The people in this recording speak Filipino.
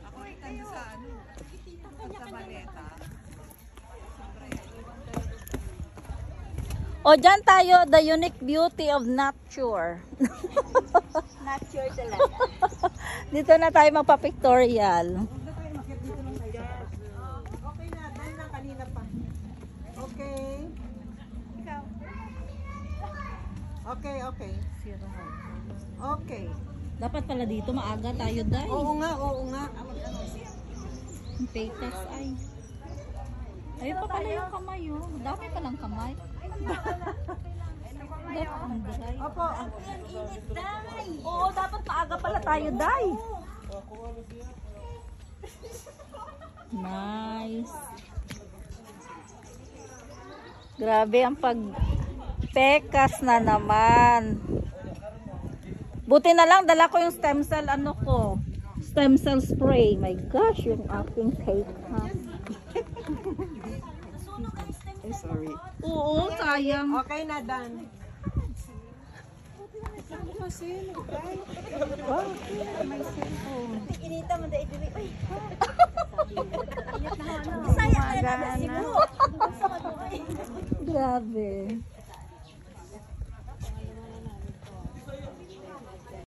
Ako ikanda sa ano, sa Baleta. O, dyan tayo, the unique beauty of nature. Nature talaga. Dito na tayo magpa-pictorial. Okay na, dahil na kanina pa. Okay. Okay, okay. Okay. Dapat pala dito, maaga tayo, Day. Oo nga, oo nga. Ang pekas ay. Ayun pa pala yung kamay, oh. Dami palang kamay. Dapat ang dry. Opo. Oo, dapat maaga pala tayo, Day. Nice. Grabe ang pagpekas na naman. Buti na lang, dala ko yung stem cell, ano ko. Stem cell spray. My gosh, yung aking cake, ha? Sorry. Oo, sayang. Okay na, Dan. Inita mo dahil dili. Ay. Saya ka na sibo. Grabe.